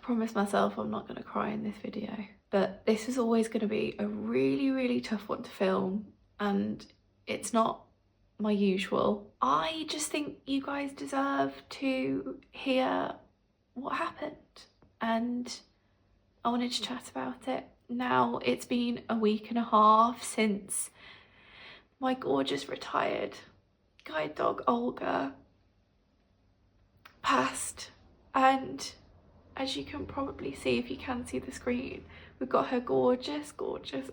promised myself I'm not going to cry in this video, but this is always going to be a really tough one to film, and it's not my usual. I just think you guys deserve to hear what happened, and I wanted to chat about it. Now it's been a week and a half since my gorgeous retired guide dog Olga passed, and as you can probably see, if you can see the screen, we've got her gorgeous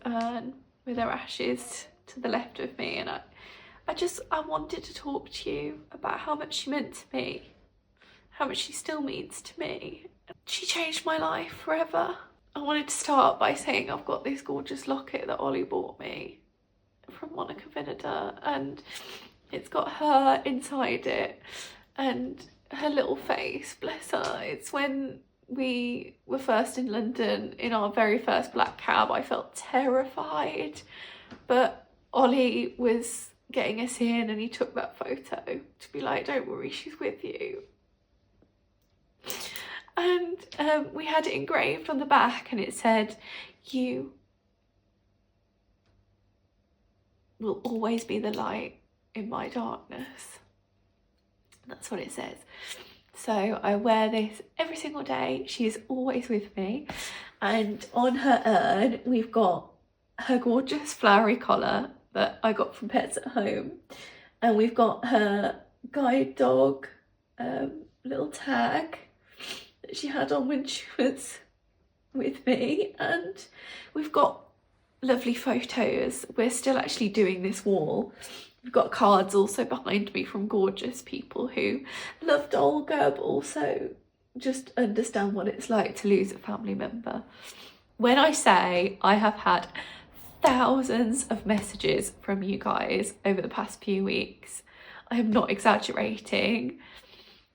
urn with her ashes to the left of me, and I wanted to talk to you about how much she meant to me, how much she still means to me. She changed my life forever. I wanted to start by saying I've got this gorgeous locket that Ollie bought me from Monica Vinegar, and it's got her inside it and her little face, bless her. It's when we were first in London in our very first black cab. I felt terrified, but Ollie was getting us in and he took that photo to be like, don't worry, she's with you. And we had it engraved on the back, and it said, you will always be the light in my darkness. That's what it says. So I wear this every single day. She is always with me. And on her urn, we've got her gorgeous flowery collar that I got from Pets at Home. And we've got her guide dog little tag that she had on when she was with me. And we've got lovely photos. We're still actually doing this wall. We've got cards also behind me from gorgeous people who loved Olga, but also just understand what it's like to lose a family member. When I say I have had thousands of messages from you guys over the past few weeks, I am not exaggerating.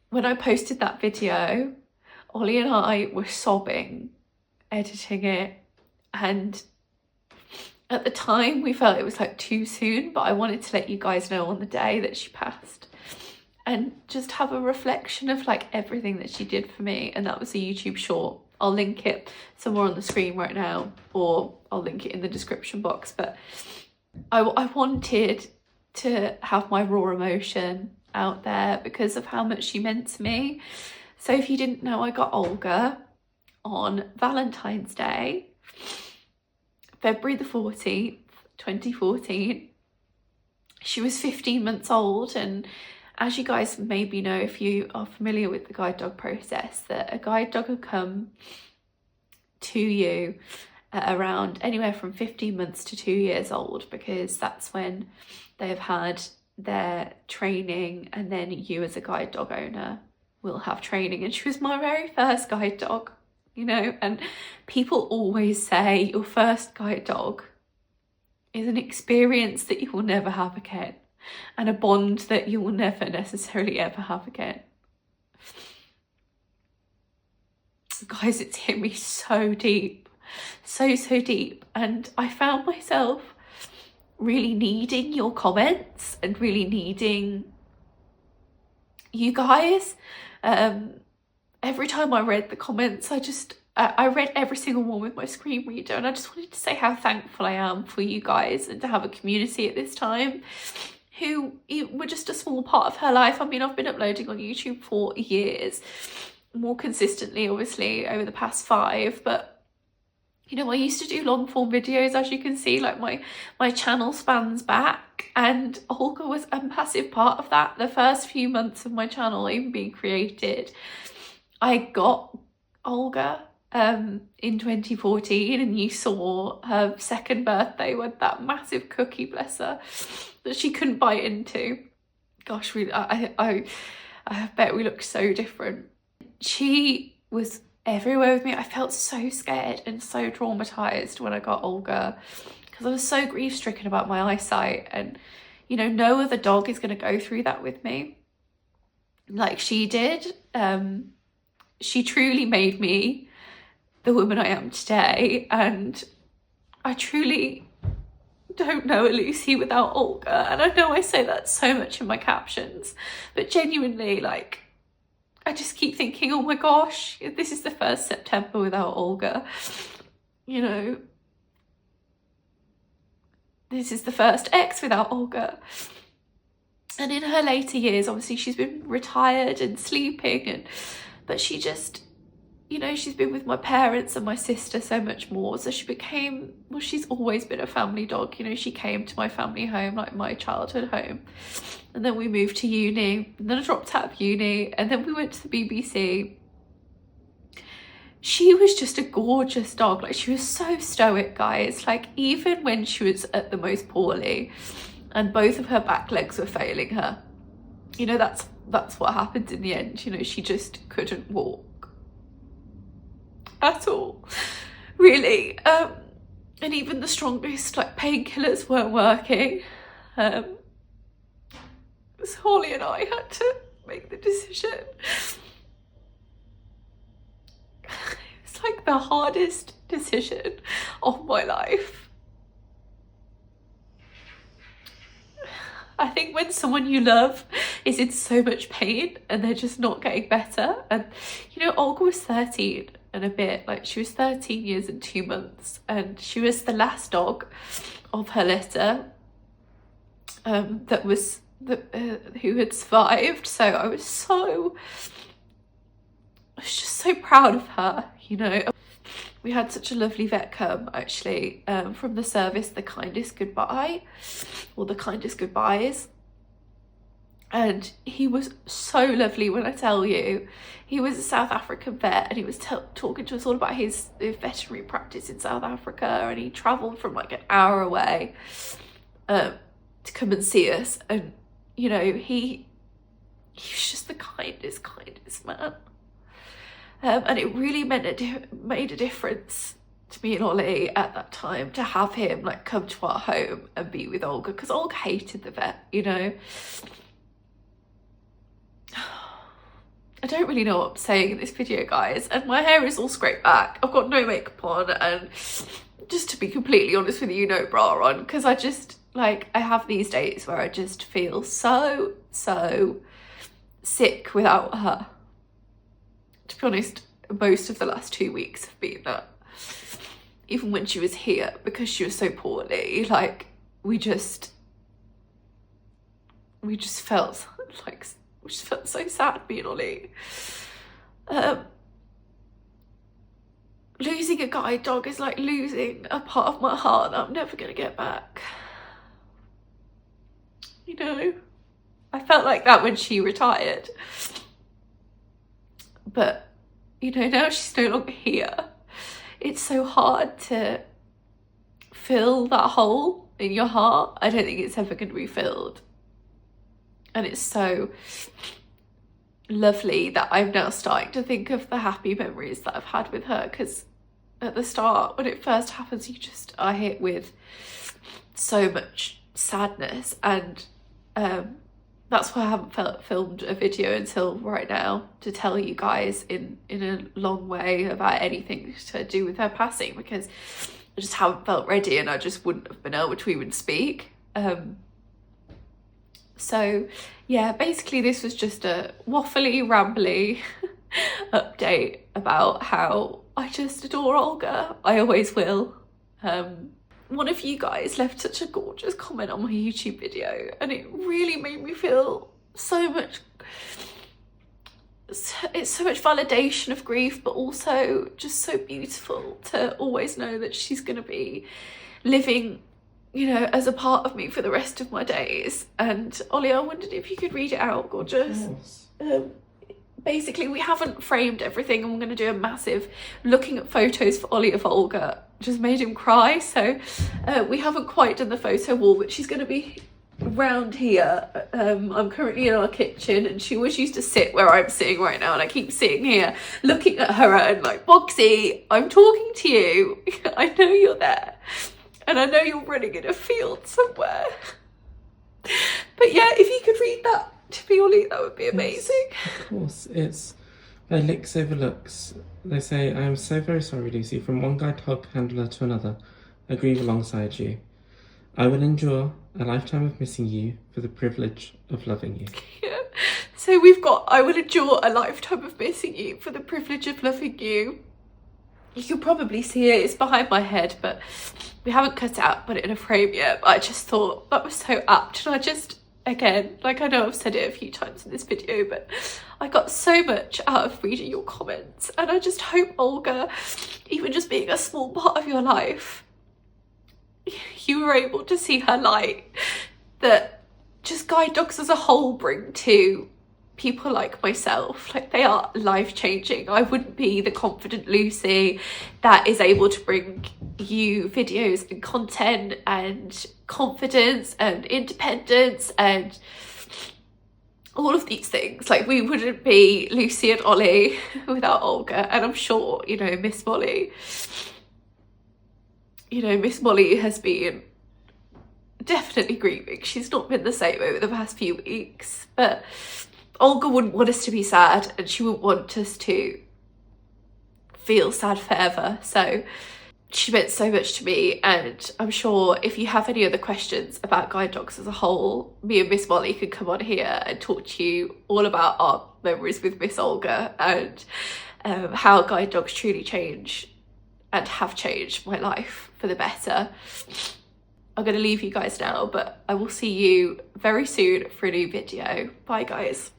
When I posted that video, Ollie and I were sobbing, editing it, and at the time we felt it was like too soon, but I wanted to let you guys know on the day that she passed and just have a reflection of like everything that she did for me. And that was a YouTube short. I'll link it somewhere on the screen right now, or I'll link it in the description box. But I wanted to have my raw emotion out there because of how much she meant to me. So if you didn't know, I got Olga on Valentine's Day, February the 14th, 2014. She was 15 months old, and as you guys maybe know, if you are familiar with the guide dog process, that a guide dog will come to you at around anywhere from 15 months to 2 years old, because that's when they have had their training, and then you as a guide dog owner will have training. And she was my very first guide dog, you know, and people always say your first guide dog is an experience that you will never have again, and a bond that you will never necessarily ever have again. Guys, it's hit me so deep, so deep, and I found myself really needing your comments and really needing you guys. Every time I read the comments, I read every single one with my screen reader, and I just wanted to say how thankful I am for you guys and to have a community at this time who were just a small part of her life. I mean, I've been uploading on YouTube for years, more consistently obviously over the past 5, but you know, I used to do long form videos, as you can see, like my channel spans back, and Olga was a massive part of that. The first few months of my channel even being created, I got Olga in 2014, and you saw her 2nd birthday with that massive cookie, bless her, that she couldn't bite into. Gosh, I bet we looked so different. She was everywhere with me. I felt so scared and so traumatized when I got Olga, because I was so grief-stricken about my eyesight, and you know, no other dog is going to go through that with me like she did. She truly made me the woman I am today, and I truly don't know a Lucy without Olga. And I know I say that so much in my captions, but genuinely, like, I just keep thinking, oh my gosh, this is the first September without Olga. You know, this is the first X without Olga. And in her later years, obviously she's been retired and sleeping, but she just, you know, she's been with my parents and my sister so much more. So she became, well, she's always been a family dog. You know, she came to my family home, like my childhood home. And then we moved to uni, and then I dropped out of uni, and then we went to the BBC. She was just a gorgeous dog. Like, she was so stoic, guys. Like, even when she was at the most poorly and both of her back legs were failing her, you know, that's what happened in the end. You know, she just couldn't walk at all, really. And even the strongest like painkillers weren't working. So Holly and I had to make the decision. It's like the hardest decision of my life. I think when someone you love is in so much pain and they're just not getting better. And, you know, Olga was 13 and a bit, like she was 13 years and 2 months, and she was the last dog of her litter who had survived. So I was just so proud of her, you know. We had such a lovely vet come, actually, from the service, the kindest goodbye, or the kindest goodbyes. And he was so lovely, when I tell you. He was a South African vet, and he was talking to us all about his veterinary practice in South Africa, and he travelled from like an hour away to come and see us. And, you know, he was just the kindest man. And it really made a difference to me and Ollie at that time to have him like come to our home and be with Olga, because Olga hated the vet, you know. I don't really know what I'm saying in this video, guys, and my hair is all scraped back. I've got no makeup on, and just to be completely honest with you, no bra on, because I just, like, I have these days where I just feel so sick without her. To be honest, most of the last 2 weeks have been that. Even when she was here, because she was so poorly, like, we just felt like, we just felt so sad, me and Ollie. Losing a guide dog is like losing a part of my heart that I'm never gonna get back. You know, I felt like that when she retired. But, you know, now she's no longer here. It's so hard to fill that hole in your heart. I don't think it's ever going to be filled. And it's so lovely that I'm now starting to think of the happy memories that I've had with her, because at the start, when it first happens, you just are hit with so much sadness, and that's why I haven't filmed a video until right now to tell you guys in a long way about anything to do with her passing, because I just haven't felt ready, and I just wouldn't have been able to even speak. So yeah, basically this was just a waffly, rambly update about how I just adore Olga. I always will. One of you guys left such a gorgeous comment on my YouTube video, and it really made me feel so much, it's so much validation of grief, but also just so beautiful to always know that she's going to be living, you know, as a part of me for the rest of my days. And Ollie, I wondered if you could read it out, gorgeous. Basically, we haven't framed everything, and we're going to do a massive looking at photos for Ollie of Olga. Just made him cry, so we haven't quite done the photo wall, but she's going to be around here. I'm currently in our kitchen, and she always used to sit where I'm sitting right now, and I keep sitting here looking at her and like, Boxy, I'm talking to you. I know you're there, and I know you're running in a field somewhere. But yeah, if you could read that to me, Ollie, that would be amazing. Yes, of course. It's by Licks Overlooks. They say, I am so very sorry, Lucy. From one guide dog handler to another, I grieve alongside you. I will endure a lifetime of missing you for the privilege of loving you. Yeah. So we've got I Will Endure a Lifetime of Missing You for the Privilege of Loving You. You can probably see it, it's behind my head, but we haven't cut it out, put it in a frame yet. But I just thought that was so apt, and I just, again, like, I know I've said it a few times in this video, but I got so much out of reading your comments, and I just hope, Olga, even just being a small part of your life, you were able to see her light that just guide dogs as a whole bring to people like myself. Like, they are life-changing. I wouldn't be the confident Lucy that is able to bring you videos and content and confidence and independence and all of these things. Like, we wouldn't be Lucy and Ollie without Olga. And I'm sure, you know, Miss Molly has been definitely grieving. She's not been the same over the past few weeks, but Olga wouldn't want us to be sad, and she wouldn't want us to feel sad forever. So she meant so much to me, and I'm sure if you have any other questions about guide dogs as a whole, me and Miss Molly could come on here and talk to you all about our memories with Miss Olga and how guide dogs truly change and have changed my life for the better. I'm going to leave you guys now, but I will see you very soon for a new video. Bye, guys.